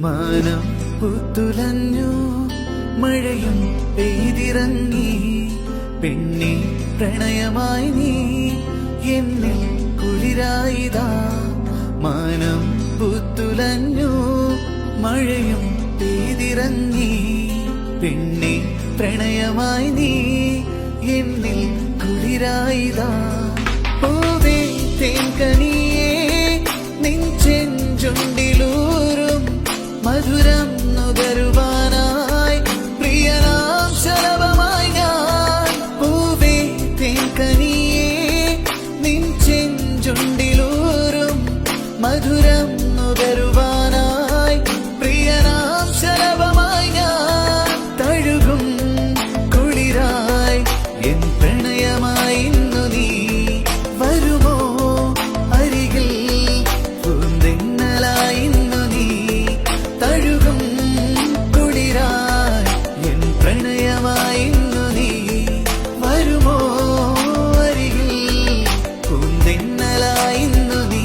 മാനം പുത്തുലഞ്ഞു, മഴയും പെയ്തിറങ്ങി. പെണ്ണെ പ്രണയമായി നീ എന്നിൽ കുളിരായിതാ. മാനം പുത്തുലഞ്ഞു, മഴയും പെയ്തിറങ്ങി. പെണ്ണെ പ്രണയമായി നീ എന്നിൽ കുളിരായിതാ. പൂവേ തേൻകനിയേ നിൻ ചെഞ്ചുണ്ടിലൂറും മധുരം നുകരുവാനായി പ്രിയനാം ശലഭമായി ഞാൻ. പൂവേ തേൻകനിയേ നിൻ ചെഞ്ചുണ്ടിലൂറും മധുരം നുകരുവാനായി പ്രിയനാം ശലഭമായി ഞാൻ. തഴുകും കുളിരായി എൻ പ്രണയമായി ഇന്നു നീ വരുമോ അരികിൽ. പൂന്തെന്നലായി ഇന്നു നീ തഴുകും കുളിരായി എൻ പ്രണയമായി ഇന്നു നീ വരുമോ അരികിൽ. പൂന്തെന്നലായി ഇന്നു നീ.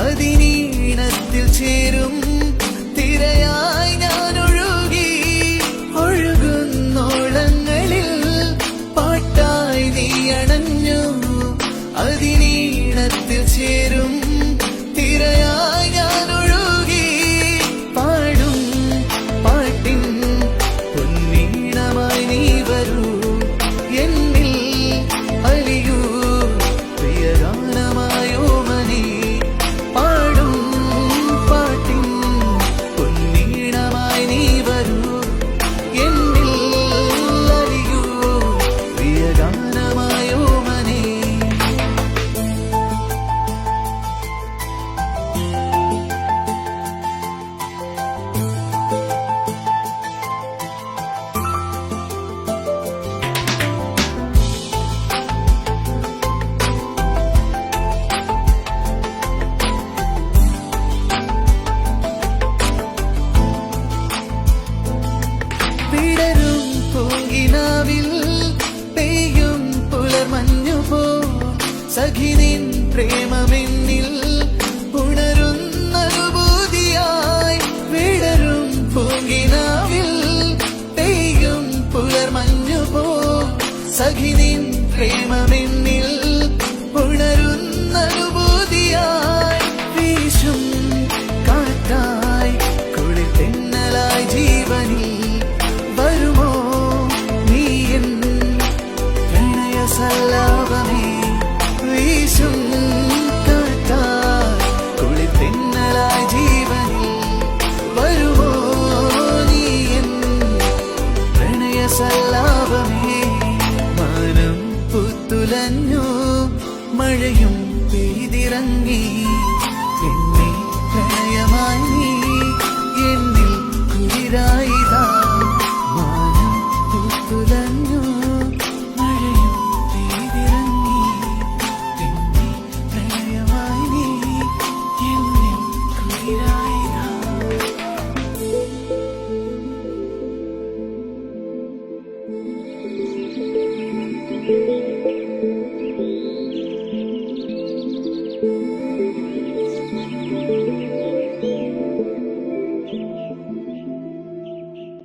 അതിനീണത്തിൽ ചേരും തിരയായി ഞാൻ ഒഴുകി. ഒഴുകുന്നോളങ്ങളിൽ പാട്ടായി നീ അണഞ്ഞു. അതിനീണത്തിൽ ചേരും തിരയായി ഞാൻ ഒഴുകി. പാടും പാട്ടിൻ പൊന്നീണമായി നീ വരൂ. എന്നിൽ അലിയൂ പ്രിയഗാനമായോ മനി. വിടരും പൂങ്കിനാവിൽ പെയ്യും പുലർമഞ്ഞുപോ. സഖിനിൻ പ്രേമമെന്നിൽ ഉണരുന്നനുഭൂതിയായി. വിടരും പൂങ്കിനാവിൽ പെയ്യും പുലർമഞ്ഞുപോ. സഖിനിൻ പ്രേമമെന്നിൽ ഉണരുന്നനുഭൂതിയായി. വീശും കാറ്റായി കുളിർ തെന്നലായി ജീവനിൽ വരുമോ നീ എൻ പ്രണയ സല്ലാപമേ. വീശും കാറ്റായി കുളിർ തെന്നലായി ജീവനിൽ വരുമോ നീ എൻ പ്രണയ സല്ലാപമേ. മാനം പുത്തുലഞ്ഞു, മഴയും പെയ്തിറങ്ങി. എന്നെ പ്രണയമായി നീ എന്നിൽ കുളിരായിതാ. മാനം പുത്തുല